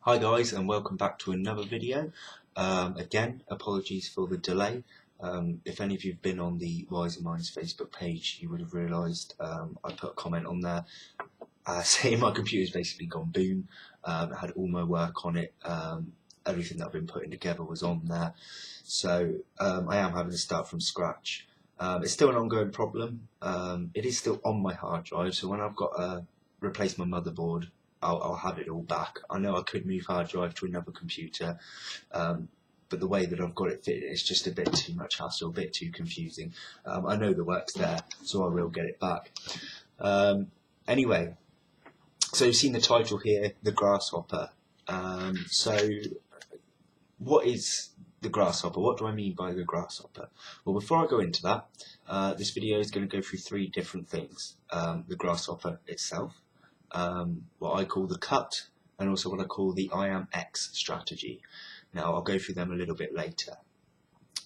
Hi guys, and welcome back to another video. Again, apologies for the delay. If any of you have been on the Wiser Minds Facebook page, you would have realised I put a comment on there saying my computer's basically gone boom. It had all my work on it. Everything that I've been putting together was on there. So I am having to start from scratch. It's still an ongoing problem. It is still on my hard drive, so when I've got to replace my motherboard, I'll have it all back. I know I could move hard drive to another computer, but the way that I've got it fitted, it's just a bit too much hassle, a bit too confusing. I know the work's there, so I will get it back. Anyway, so you've seen the title here, the Grasshopper. So what is the Grasshopper? What do I mean by the Grasshopper? Well, before I go into that, this video is going to go through three different things. The Grasshopper itself, what I call the cut, and also what I call the I am X strategy. Now I'll go through them a little bit later.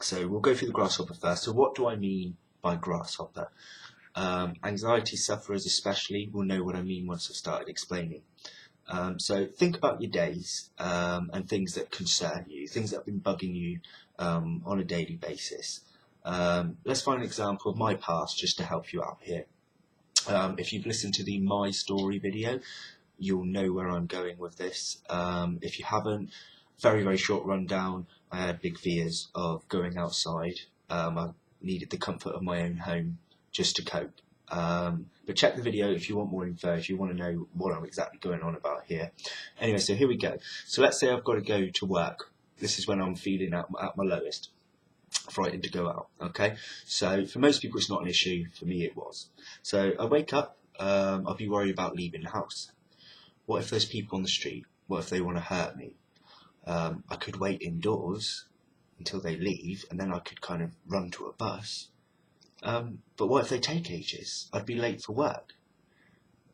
So we'll go through the Grasshopper first. So what do I mean by Grasshopper? Anxiety sufferers especially will know what I mean once I've started explaining. So think about your days and things that concern you, things that have been bugging you on a daily basis. Let's find an example of my past just to help you out here. If you've listened to the My Story video, you'll know where I'm going with this. If you haven't, very short rundown. I had big fears of going outside. I needed the comfort of my own home just to cope. But check the video if you want more info, if you want to know what I'm exactly going on about here. Anyway, so here we go. So let's say I've got to go to work. This is when I'm feeling at my lowest, frightened to go out. Okay, so for most people it's not an issue. For me it was. So I wake up, I'll be worried about leaving the house. What if there's people on the street? What if they want to hurt me? I could wait indoors until they leave, and then I could kind of run to a bus. But what if they take ages? I'd be late for work.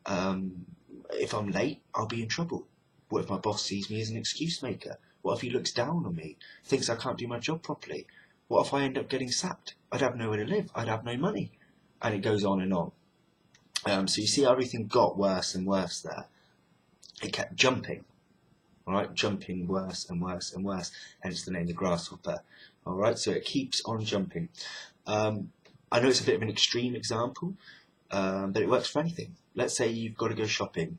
If I'm late, I'll be in trouble. What if my boss sees me as an excuse maker? What if he looks down on me, thinks I can't do my job properly? What if I end up getting sacked? I'd have nowhere to live. I'd have no money. And it goes on and on. So you see how everything got worse and worse there. It kept jumping. Alright, jumping worse and worse and worse. Hence the name the Grasshopper. Alright, so it keeps on jumping. I know it's a bit of an extreme example, but it works for anything. Let's say you've got to go shopping.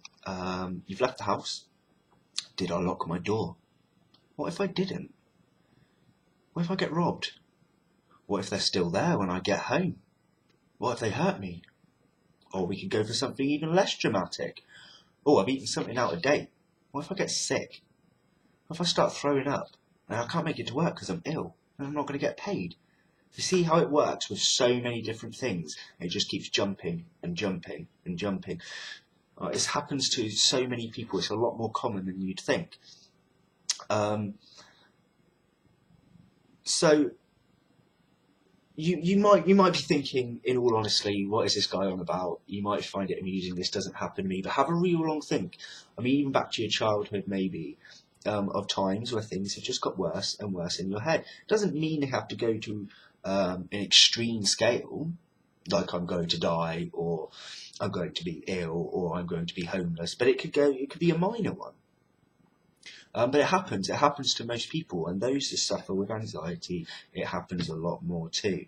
You've left the house. Did I lock my door? What if I didn't? What if I get robbed? What if they're still there when I get home? What if they hurt me? Or we could go for something even less dramatic. Oh, I've eaten something out of date. What if I get sick? What if I start throwing up and I can't make it to work because I'm ill and I'm not going to get paid? You see how it works with so many different things? It just keeps jumping and jumping and jumping. This happens to so many people. It's a lot more common than you'd think. So you might be thinking, in all honesty, what is this guy on about? You might find it amusing. This doesn't happen to me. But have a real long think. I mean, even back to your childhood, maybe. Of times where things have just got worse and worse in your head. It doesn't mean they have to go to an extreme scale, like I'm going to die, or I'm going to be ill, or I'm going to be homeless. But it could be a minor one. But it happens to most people, and those that suffer with anxiety, it happens a lot more too.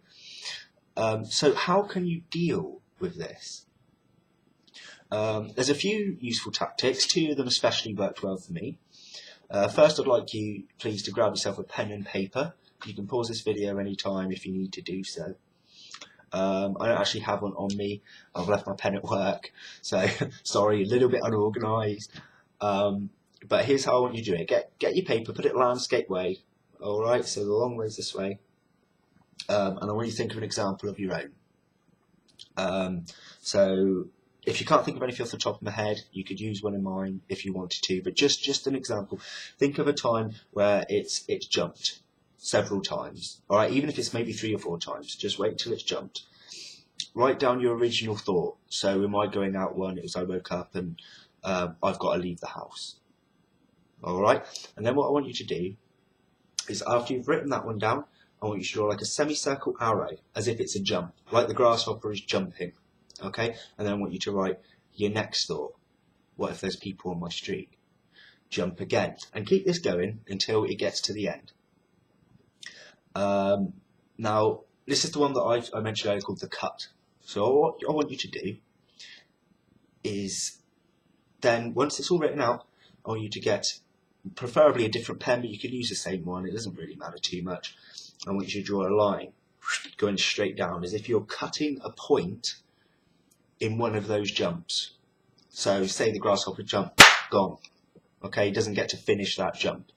So how can you deal with this? There's a few useful tactics. Two of them especially worked well for me. First, I'd like you, please, to grab yourself a pen and paper. You can pause this video anytime if you need to do so. I don't actually have one on me. I've left my pen at work, so sorry, a little bit unorganised. But here's how I want you to do it. Get your paper, put it landscape way. All right, so the long way's this way. And I want you to think of an example of your own. So if you can't think of anything off the top of my head, you could use one of mine if you wanted to, but just an example. Think of a time where it's jumped several times. All right, even if it's maybe 3 or 4 times, just wait till it's jumped. Write down your original thought. So in my going out one, it was I woke up and I've got to leave the house. All right, and then what I want you to do is, after you've written that one down, I want you to draw like a semicircle arrow as if it's a jump, like the grasshopper is jumping. Okay, and then I want you to write your next thought. What if there's people on my street? jump again, and keep this going until it gets to the end. Now, this is the one that I mentioned earlier called the cut. So what I want you to do is then, once it's all written out, I want you to get preferably a different pen, but you can use the same one, it doesn't really matter too much. I want you to draw a line going straight down as if you're cutting a point in one of those jumps. So say the grasshopper jump, gone. Okay, he doesn't get to finish that jump.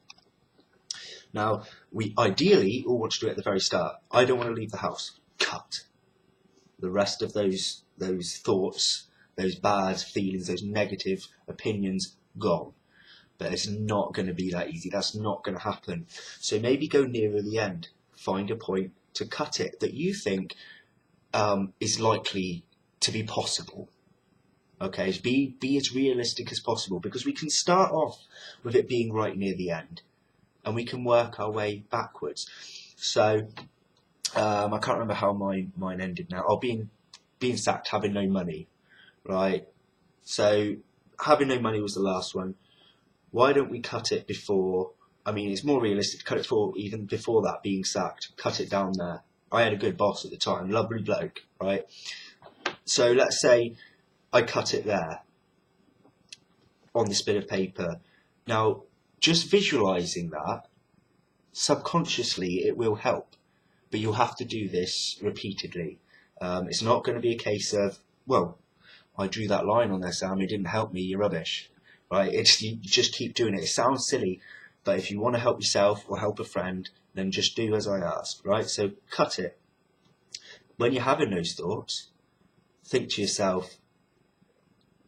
Now, we ideally all want to do it at the very start. I don't want to leave the house. Cut. The rest of those thoughts, those bad feelings, those negative opinions, gone. But it's not going to be that easy. That's not going to happen. So maybe go nearer the end. Find a point to cut it that you think is likely to be possible. Okay, be as realistic as possible, because we can start off with it being right near the end, and we can work our way backwards. So I can't remember how mine ended now. Oh, being sacked, having no money, right? So having no money was the last one. Why don't we cut it before? I mean, it's more realistic to cut it for even before that, being sacked. Cut it down there. I had a good boss at the time, lovely bloke, right? So let's say I cut it there on this bit of paper. Now, just visualizing that, subconsciously it will help, but you'll have to do this repeatedly. It's not going to be a case of, well, I drew that line on there, Sam, it didn't help me, you're rubbish, right? You just keep doing it. It sounds silly, but if you want to help yourself or help a friend, then just do as I asked, right? So cut it. When you're having those thoughts, think to yourself,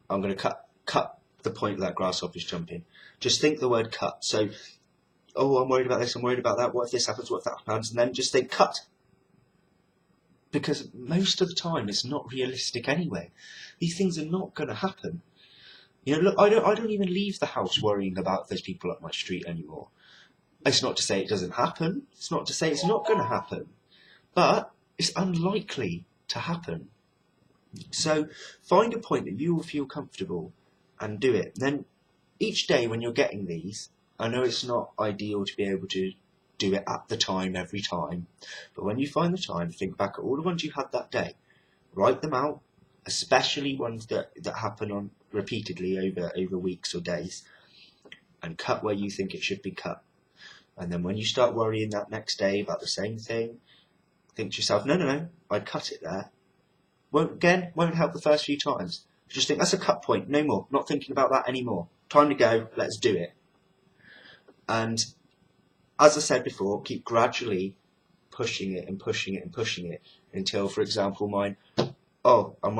I'm going to cut the point that grasshopper's jumping. Just think the word cut. So, oh, I'm worried about this, I'm worried about that, what if this happens, what if that happens, and then just think cut. Because most of the time it's not realistic anyway. These things are not going to happen. You know, look, I don't even leave the house worrying about those people up my street anymore. It's not to say it doesn't happen. It's not to say it's not going to happen. But it's unlikely to happen. So find a point that you will feel comfortable and do it. And then each day when you're getting these, I know it's not ideal to be able to do it at the time every time, but when you find the time, think back at all the ones you had that day. Write them out, especially ones that happen on repeatedly over weeks or days, and cut where you think it should be cut. And then when you start worrying that next day about the same thing, think to yourself, no, I cut it there. Won't help the first few times. Just think, that's a cut point, no more. Not thinking about that anymore. Time to go, let's do it. And as I said before, keep gradually pushing it and pushing it and pushing it until, for example, mine, oh, I've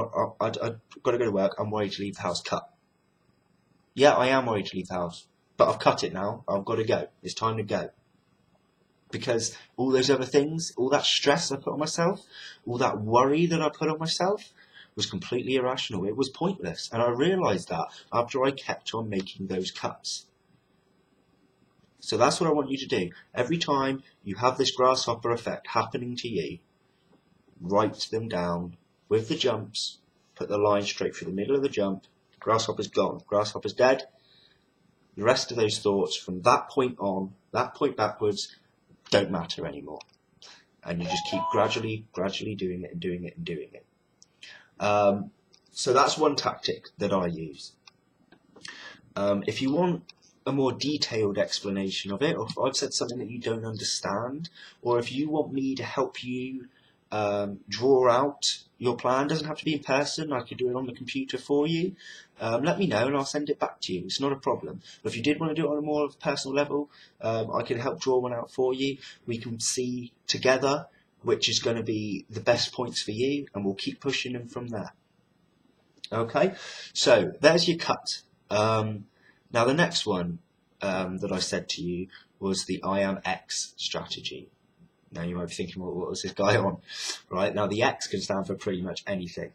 got to go to work, I'm worried to leave the house, cut. Yeah, I am worried to leave the house, but I've cut it now, I've got to go, it's time to go. Because all those other things, all that stress I put on myself, all that worry that I put on myself was completely irrational. It was pointless. And I realised that after I kept on making those cuts. So that's what I want you to do. Every time you have this grasshopper effect happening to you, write them down with the jumps, put the line straight through the middle of the jump, grasshopper's gone, grasshopper's dead. The rest of those thoughts from that point on, that point backwards, don't matter anymore. And you just keep gradually doing it and doing it and doing it. So that's one tactic that I use. If you want a more detailed explanation of it, or if I've said something that you don't understand, or if you want me to help you draw out your plan, doesn't have to be in person, I could do it on the computer for you, let me know and I'll send it back to you. It's not a problem. But if you did want to do it on a more personal level, I can help draw one out for you. We can see together which is going to be the best points for you, and we'll keep pushing them from there. Okay, so there's your cut. Now the next one that I said to you was the I am X strategy. Now you might be thinking, well, what was this guy on? Right, now the X can stand for pretty much anything.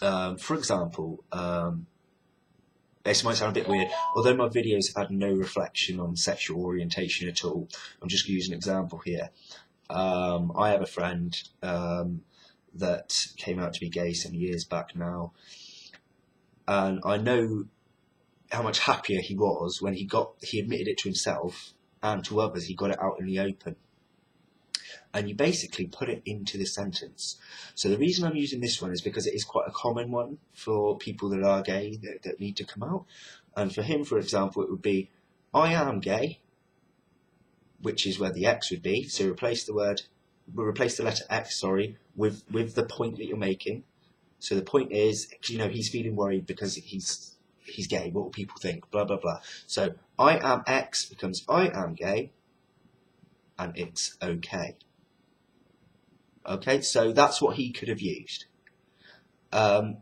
For example, this might sound a bit weird, although my videos have had no reflection on sexual orientation at all. I'm just going to use an example here. I have a friend that came out to be gay some years back now, and I know how much happier he was when he admitted it to himself and to others. He got it out in the open. And you basically put it into the sentence. So the reason I'm using this one is because it is quite a common one for people that are gay that need to come out. And for him, for example, it would be, I am gay, which is where the X would be. So replace the letter X, with the point that you're making. So the point is, he's feeling worried because he's gay. What will people think? Blah, blah, blah. So I am X becomes I am gay, and it's okay. Okay, so that's what he could have used. But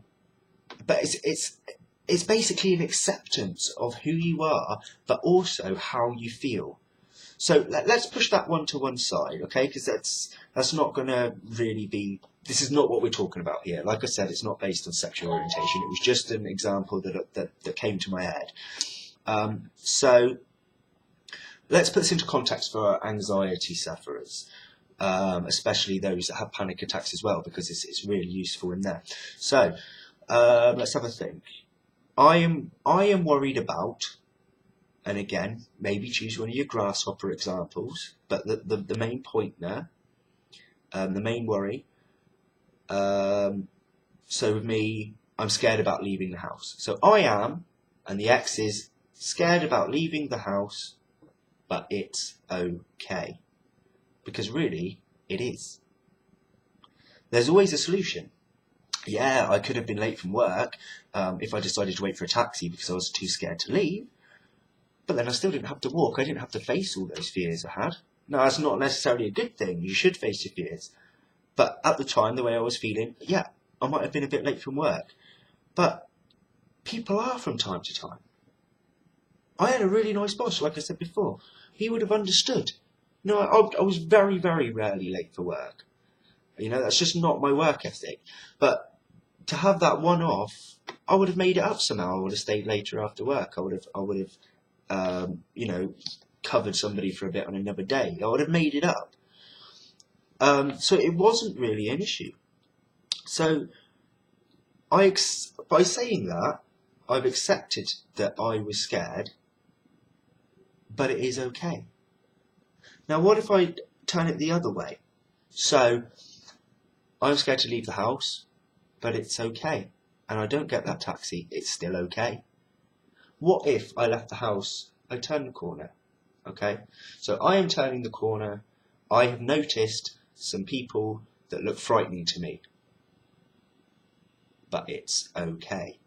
it's basically an acceptance of who you are, but also how you feel. So let's push that one to one side, okay? Because that's not going to really be. This is not what we're talking about here. Like I said, it's not based on sexual orientation. It was just an example that came to my head. So let's put this into context for our anxiety sufferers. Especially those that have panic attacks as well, because it's really useful in there. So let's have a think. I am worried about, and again, maybe choose one of your grasshopper examples, but the main point there, the main worry. So with me, I'm scared about leaving the house. So I am, and the X is scared about leaving the house, but it's okay. Because really, it is. There's always a solution. Yeah, I could have been late from work if I decided to wait for a taxi because I was too scared to leave. But then I still didn't have to walk. I didn't have to face all those fears I had. No, that's not necessarily a good thing. You should face your fears. But at the time, the way I was feeling, yeah, I might have been a bit late from work. But people are from time to time. I had a really nice boss, like I said before. He would have understood. No, I was very, very rarely late for work. That's just not my work ethic. But to have that one off, I would have made it up somehow. I would have stayed later after work. I would have, covered somebody for a bit on another day. I would have made it up. So it wasn't really an issue. So by saying that, I've accepted that I was scared, but it is okay. Now, what if I turn it the other way? So, I'm scared to leave the house, but it's okay. And I don't get that taxi, it's still okay. What if I left the house, I turned the corner? Okay? So, I am turning the corner. I have noticed some people that look frightening to me. But it's okay.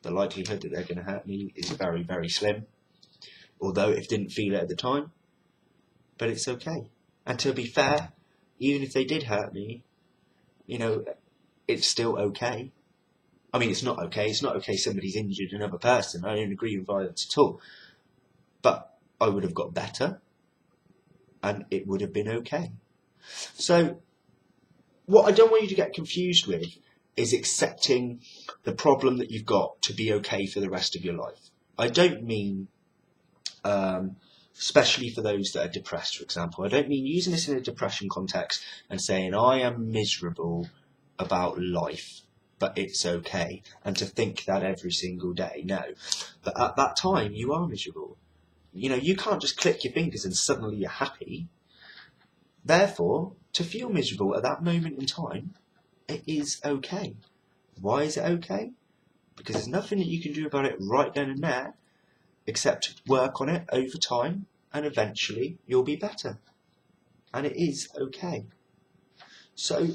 The likelihood that they're going to hurt me is very, very slim. Although it didn't feel it at the time. But it's okay. And to be fair, even if they did hurt me, it's still okay. I mean, it's not okay. It's not okay somebody's injured another person. I don't agree with violence at all. But I would have got better, and it would have been okay. So, what I don't want you to get confused with is accepting the problem that you've got to be okay for the rest of your life. I don't mean... especially for those that are depressed, for example. I don't mean using this in a depression context and saying, I am miserable about life, but it's okay, and to think that every single day. No. But at that time, you are miserable. You can't just click your fingers and suddenly you're happy. Therefore, to feel miserable at that moment in time, it is okay. Why is it okay? Because there's nothing that you can do about it right then and there, except work on it over time, and eventually you'll be better. And it is okay. So,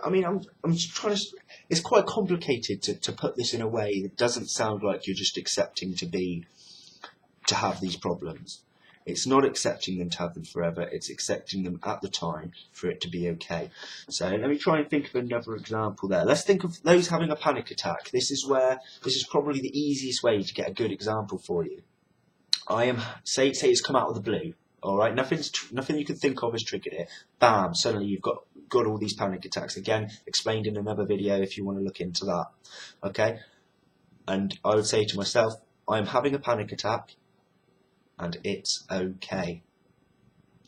I mean, I'm just trying to... It's quite complicated to put this in a way that doesn't sound like you're just accepting to have these problems. It's not accepting them to have them forever. It's accepting them at the time for it to be okay. So let me try and think of another example there. Let's think of those having a panic attack. This is probably the easiest way to get a good example for you. Say it's come out of the blue. All right, nothing you can think of has triggered it. Bam! Suddenly you've got all these panic attacks. Again, explained in another video if you want to look into that. Okay, and I would say to myself, I am having a panic attack. And it's okay,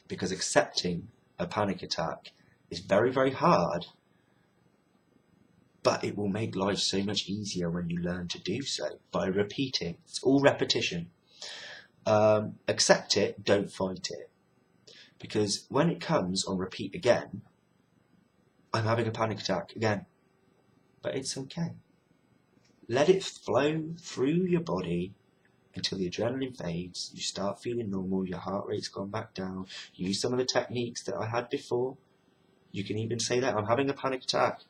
because accepting a panic attack is very, very hard, but it will make life so much easier when you learn to do so by repeating. It's all repetition. Accept it, don't fight it. Because when it comes on repeat again, I'm having a panic attack again. But it's okay. Let it flow through your body until the adrenaline fades. You start feeling normal, your heart rate's gone back down. Use some of the techniques that I had before. You can even say that I'm having a panic attack,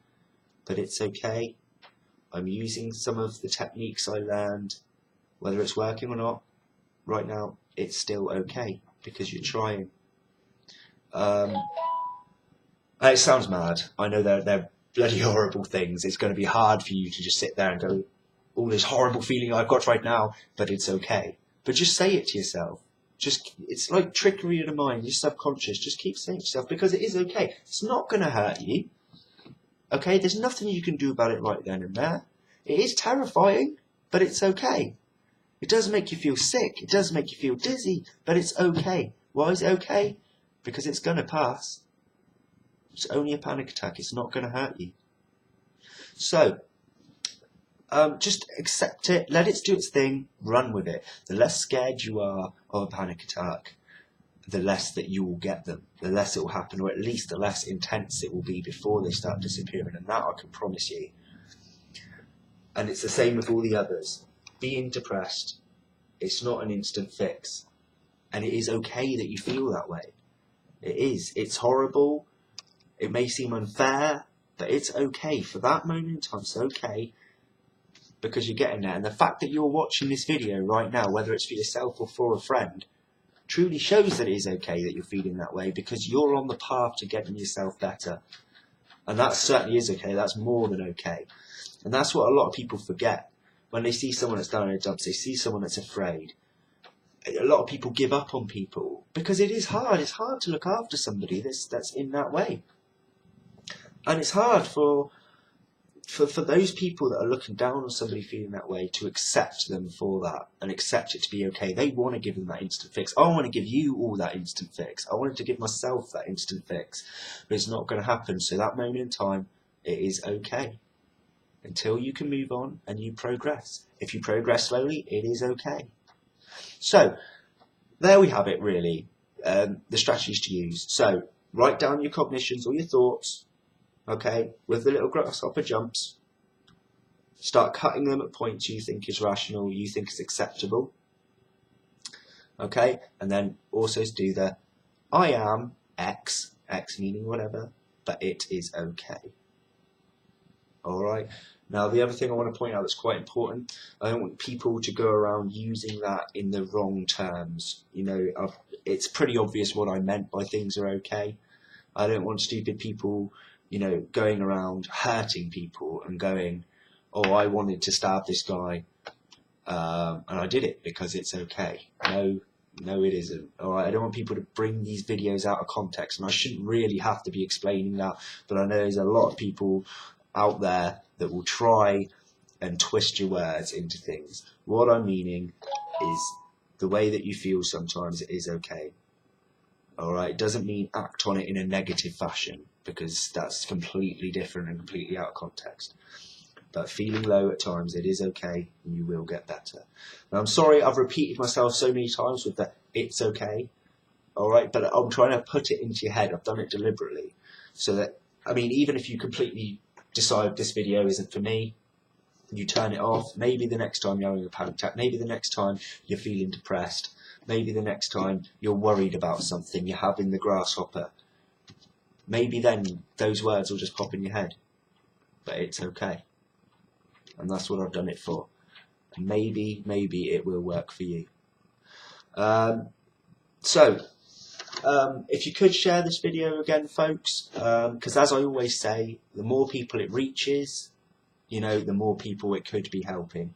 but it's okay. I'm using some of the techniques I learned, whether it's working or not. Right now, it's still okay because you're trying. It sounds mad. I know they're bloody horrible things. It's going to be hard for you to just sit there and go, all this horrible feeling I've got right now, but it's okay. But just say it to yourself. It's like trickery of the mind, your subconscious. Just keep saying it to yourself because it is okay. It's not going to hurt you. Okay, there's nothing you can do about it right then and there. It is terrifying, but it's okay. It does make you feel sick. It does make you feel dizzy, but it's okay. Why is it okay? Because it's going to pass. It's only a panic attack. It's not going to hurt you. So, just accept it. Let it do its thing. Run with it. The less scared you are of a panic attack, the less that you will get them. The less it will happen, or at least the less intense it will be before they start disappearing. And that I can promise you. And it's the same with all the others. Being depressed, it's not an instant fix. And it is okay that you feel that way. It is. It's horrible. It may seem unfair, but it's okay. For that moment in time, it's okay because you're getting there. And the fact that you're watching this video right now, whether it's for yourself or for a friend, truly shows that it is okay that you're feeling that way because you're on the path to getting yourself better. And that certainly is okay. That's more than okay. And that's what a lot of people forget. When they see someone that's down in the dumps, they see someone that's afraid. A lot of people give up on people because it is hard. It's hard to look after somebody that's in that way. And it's hard for those people that are looking down on somebody feeling that way to accept them for that and accept it to be okay. They want to give them that instant fix. I want to give you all that instant fix. I wanted to give myself that instant fix, but it's not going to happen. So that moment in time, it is okay until you can move on and you progress. If you progress slowly, it is okay. So there we have it, really. The strategies to use. So write down your cognitions or your thoughts. Okay, with the little grasshopper jumps, start cutting them at points you think is rational, you think is acceptable. Okay, and then also do the I am X, X meaning whatever, but it is okay. Alright, now the other thing I want to point out that's quite important, I don't want people to go around using that in the wrong terms. You know, it's pretty obvious what I meant by things are okay. I don't want stupid people, you know, going around hurting people and going, oh, I wanted to stab this guy and I did it because it's okay. No, it isn't. All right, I don't want people to bring these videos out of context, and I shouldn't really have to be explaining that, but I know there's a lot of people out there that will try and twist your words into things. What I'm meaning is the way that you feel sometimes is okay. All right, it doesn't mean act on it in a negative fashion, because that's completely different and completely out of context. But feeling low at times, it is okay, and you will get better. Now, I'm sorry I've repeated myself so many times with the it's okay, all right, but I'm trying to put it into your head. I've done it deliberately, so that, I mean, even if you completely decide this video isn't for me, you turn it off. Maybe the next time you're having a panic attack, maybe the next time you're feeling depressed, maybe the next time you're worried about something, you're having the grasshopper, maybe then those words will just pop in your head. But it's okay. And that's what I've done it for. And maybe it will work for you. If you could share this video again, folks, because as I always say, the more people it reaches, you know, the more people it could be helping.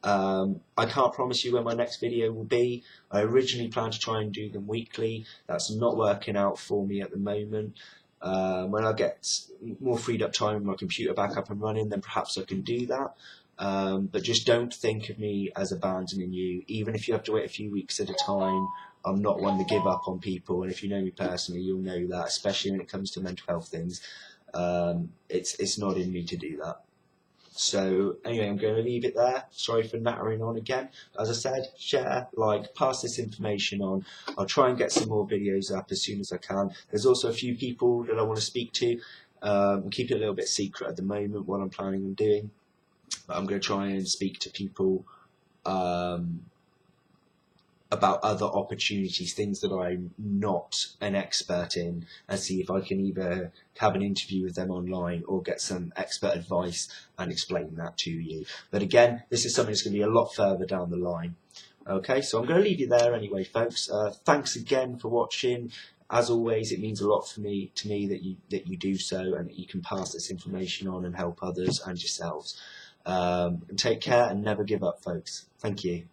I can't promise you when my next video will be. I originally planned to try and do them weekly. That's not working out for me at the moment. When I get more freed up time, my computer back up and running, then perhaps I can do that. But just don't think of me as abandoning you. Even if you have to wait a few weeks at a time, I'm not one to give up on people. And if you know me personally, you'll know that, especially when it comes to mental health things. It's not in me to do that. So anyway, I'm going to leave it there. Sorry for nattering on again. As I said, share, like, pass this information on. I'll try and get some more videos up as soon as I can. There's also a few people that I want to speak to. I'm keeping it a little bit secret at the moment what I'm planning on doing. But I'm going to try and speak to people about other opportunities, things that I'm not an expert in, and see if I can either have an interview with them online or get some expert advice and explain that to you. But again, this is something that's going to be a lot further down the line. Okay, so I'm going to leave you there anyway, folks. Thanks again for watching. As always, it means a lot to me that you do so, and that you can pass this information on and help others and yourselves. And take care and never give up, folks. Thank you.